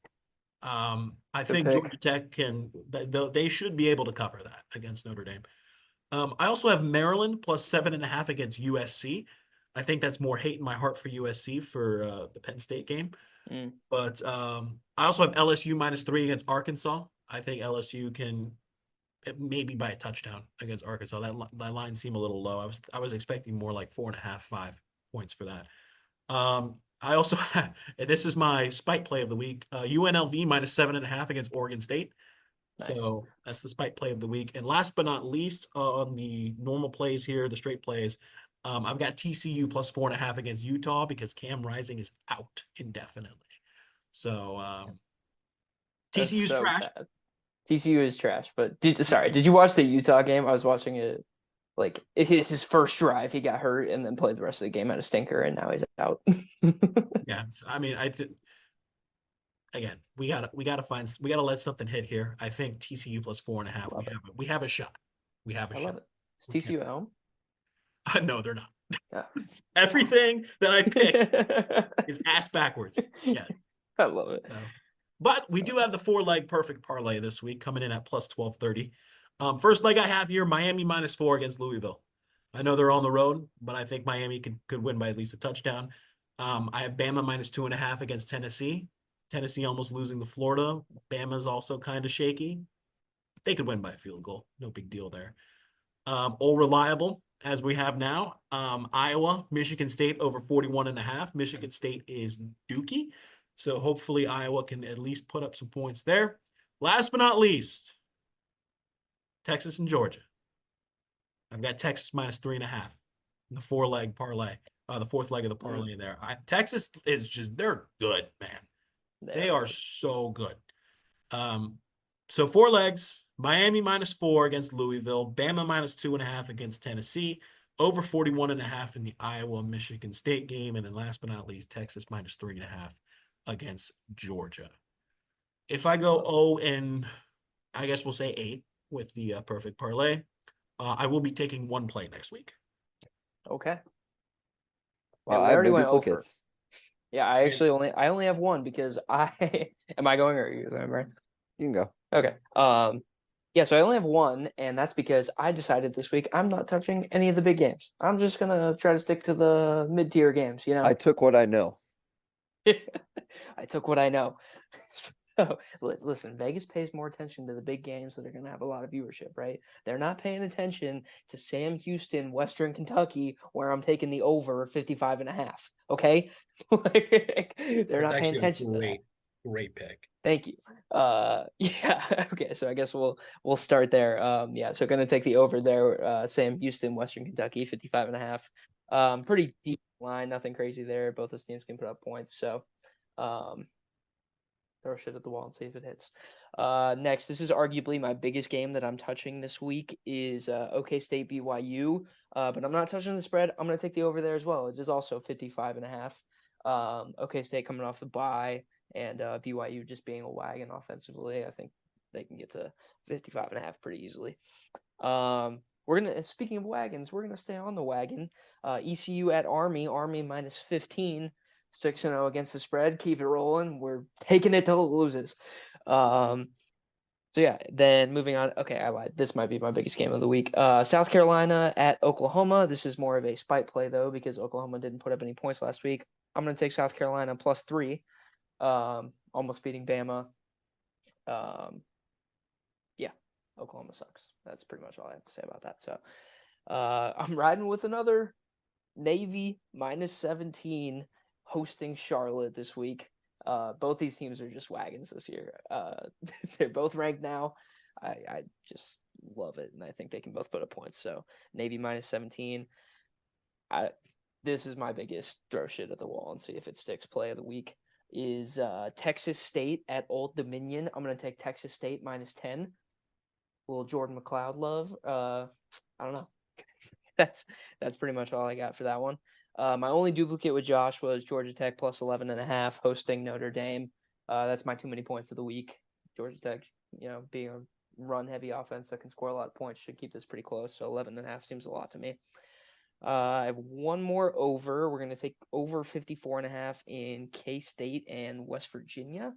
I think pick. Georgia Tech they should be able to cover that against Notre Dame. I also have Maryland +7.5 against USC. I think that's more hate in my heart for USC for the Penn State game. But I also have LSU -3 against Arkansas. I think LSU can maybe by a touchdown against Arkansas. That line seemed a little low. I was expecting more like 4.5, 5 points for that. I also have, this is my spike play of the week. UNLV -7.5 against Oregon State. Nice. So that's the spike play of the week. And last but not least, on the normal plays here, the straight plays, I've got TCU +4.5 against Utah because Cam Rising is out indefinitely. So TCU's so trash. bad. TCU is trash. But did you watch the Utah game? I was watching it. Like it's his first drive, he got hurt and then played the rest of the game at a stinker, and now he's out. Yeah, I mean, again, we gotta let something hit here. I think TCU +4.5. We have a shot. We have a I shot. love it. Is TCU at home? No, they're not. Yeah. Everything that I pick is ass backwards. Yeah, I love it. But we do have the 4-leg perfect parlay this week coming in at +1230. First leg I have here, Miami -4 against Louisville. I know they're on the road, but I think Miami could win by at least a touchdown. I have Bama -2.5 against Tennessee. Tennessee almost losing to Florida. Bama's also kind of shaky. They could win by a field goal. No big deal there. All reliable, as we have now. Iowa, Michigan State over 41.5. Michigan State is dookie. So hopefully Iowa can at least put up some points there. Last but not least, Texas and Georgia. I've got Texas -3.5 in the 4-leg parlay. The 4th leg of the parlay there. Texas is they're good, man. They are so good. So 4 legs, Miami -4 against Louisville, Bama -2.5 against Tennessee, over 41.5 in the Iowa-Michigan State game, and then last but not least, Texas -3.5 against Georgia. If I go 0 and I guess we'll say 8 with the perfect parlay, I will be taking 1 play next week. Okay. Wow, we I have already no went over. duplicates. Yeah, I only have 1 because am I going or are you going, Brian? You can go. Okay. Yeah, so I only have 1, and that's because I decided this week I'm not touching any of the big games. I'm just gonna try to stick to the mid-tier games, you know. I took what I know. I took what I know. So listen, Vegas pays more attention to the big games that are going to have a lot of viewership, right? They're not paying attention to Sam Houston, Western Kentucky, where I'm taking the over 55.5. Okay, they're not paying attention to that. Great pick. Thank you. Yeah. Okay. So I guess we'll start there. Yeah. So going to take the over there. Sam Houston, Western Kentucky, 55.5. Pretty deep line. Nothing crazy there. Both those teams can put up points. So, throw shit at the wall and see if it hits. Next, this is arguably my biggest game that I'm touching this week is OK State BYU. But I'm not touching the spread. I'm going to take the over there as well. It is also 55.5. OK State coming off the bye. And BYU just being a wagon offensively, I think they can get to 55.5 pretty easily. Speaking of wagons, we're gonna stay on the wagon. ECU at Army minus 15, 6-0 against the spread. Keep it rolling. We're taking it till it loses. So yeah, then moving on. Okay, I lied. This might be my biggest game of the week. South Carolina at Oklahoma. This is more of a spite play though, because Oklahoma didn't put up any points last week. I'm gonna take South Carolina +3. Almost beating Bama. Yeah, Oklahoma sucks. That's pretty much all I have to say about that. So, I'm riding with another Navy -17 hosting Charlotte this week. Both these teams are just wagons this year. They're both ranked now. I just love it, and I think they can both put up points. So, Navy -17. This is my biggest throw shit at the wall and see if it sticks play of the week. Is Texas State at Old Dominion. I'm going to take Texas State -10. A little Jordan McLeod love. I don't know. That's pretty much all I got for that one. My only duplicate with Josh was Georgia Tech +11.5 hosting Notre Dame. That's my too many points of the week. Georgia Tech, being a run-heavy offense that can score a lot of points, should keep this pretty close. So 11.5 seems a lot to me. I have one more over. We're going to take over 54.5 in K-State and West Virginia.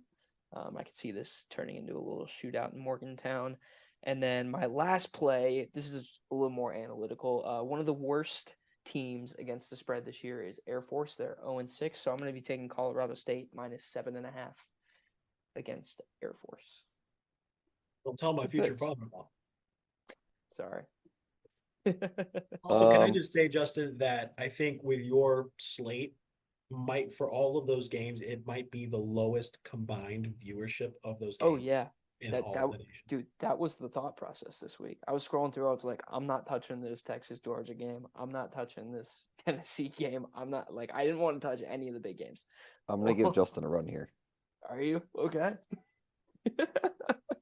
I could see this turning into a little shootout in Morgantown. And then my last play, this is a little more analytical. One of the worst teams against the spread this year is Air Force. They're 0-6, so I'm going to be taking Colorado State -7.5 against Air Force. Don't tell my future father-in-law. Sorry. Also, can I just say, Justin, that I think with your slate, for all of those games, it might be the lowest combined viewership of those games. Oh yeah, in all of the nation. Dude, that was the thought process this week. I was scrolling through. I was like, I'm not touching this Texas Georgia game. I'm not touching this Tennessee game. I'm not I didn't want to touch any of the big games. I'm gonna give Justin a run here. Are you okay?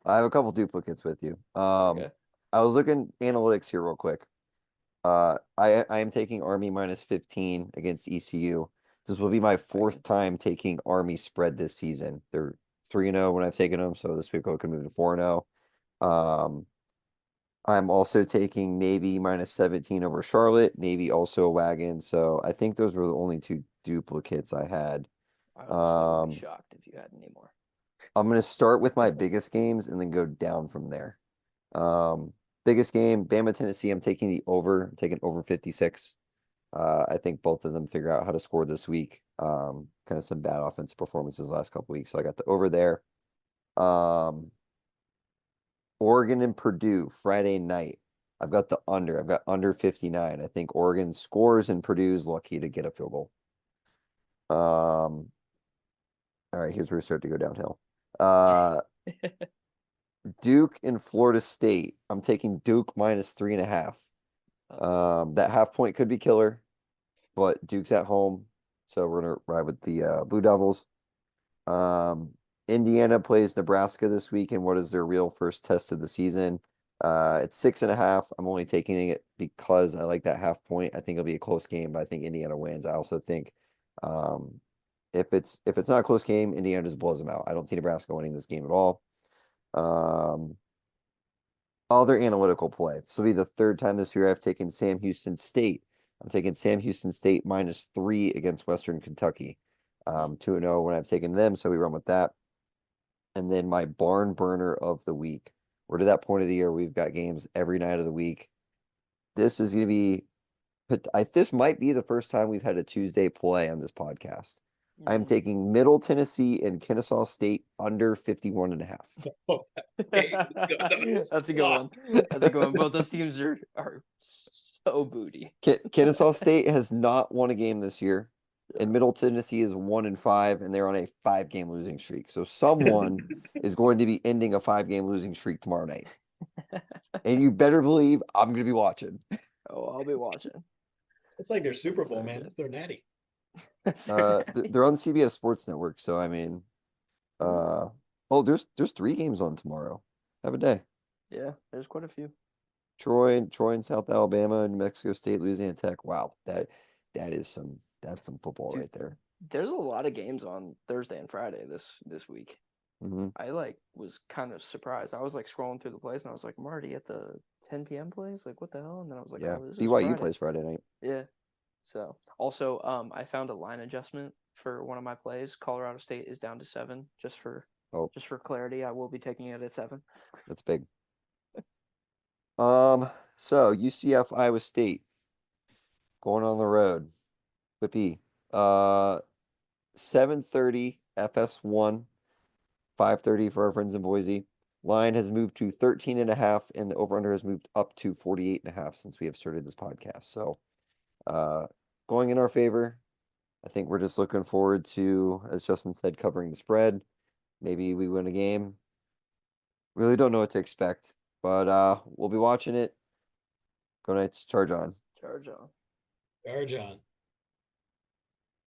I have a couple duplicates with you. Okay. I was looking analytics here real quick. I am taking Army -15 against ECU. This will be my fourth time taking Army spread this season. They're 3-0 when I've taken them, so this week I can move to 4-0. I'm also taking Navy -17 over Charlotte. Navy also a wagon, so I think those were the only two duplicates I had. I would be shocked if you had any more. I'm gonna start with my biggest games and then go down from there. Biggest game, Bama, Tennessee. I'm taking the over. I'm taking over 56. I think both of them figure out how to score this week. Kind of some bad offensive performances last couple weeks, so I got the over there. Oregon and Purdue Friday night. I've got the under. I've got under 59. I think Oregon scores and Purdue's lucky to get a field goal. All right, here's where we start to go downhill. Duke and Florida State. I'm taking Duke -3.5. That half point could be killer, but Duke's at home, so we're gonna ride with the Blue Devils. Indiana plays Nebraska this week in what is their real first test of the season. It's 6.5. I'm only taking it because I like that half point. I think it'll be a close game, but I think Indiana wins. I also think if it's not a close game, Indiana just blows them out. I don't see Nebraska winning this game at all. Other analytical play. This will be the third time this year I've taken Sam Houston State. I'm taking Sam Houston State -3 against Western Kentucky. 2-0 when I've taken them, so we run with that. And then my barn burner of the week. We're to that point of the year we've got games every night of the week. This is going to be, this might be the first time we've had a Tuesday play on this podcast. I'm taking Middle Tennessee and Kennesaw State under 51.5. That's a good one. That's a good one. Both those teams are so booty. Kennesaw State has not won a game this year. and Middle Tennessee is 1-5, and they're on a 5-game losing streak. So someone is going to be ending a 5-game losing streak tomorrow night. And you better believe I'm going to be watching. Oh, I'll be watching. It's like their Super That's Bowl, so man. good. It's their natty. They're on CBS Sports Network, so I mean, there's 3 games on tomorrow. Have a day. Yeah, there's quite a few. Troy and South Alabama, New Mexico State, Louisiana Tech. Wow, that's some football Dude. right there. There's a lot of games on Thursday and Friday this week. Hmm. I was kind of surprised. I was scrolling through the plays and I was like, I'm already at the 10 p.m. plays. What the hell? And then I was like, Yeah, oh, this is BYU Friday. plays Friday night. Yeah. So also, I found a line adjustment for one of my plays. Colorado State is down to 7. Just for clarity, I will be taking it at 7. That's big. So UCF Iowa State going on the road. Whippy. 7:30 FS1, 5:30 for our friends in Boise. Line has moved to 13.5, and the over-under has moved up to 48.5 since we have started this podcast. So going in our favor. I think we're just looking forward to, as Justin said, covering the spread. Maybe we win a game. Really don't know what to expect, but we'll be watching it. Go Knights, charge on. Charge on. Charge on.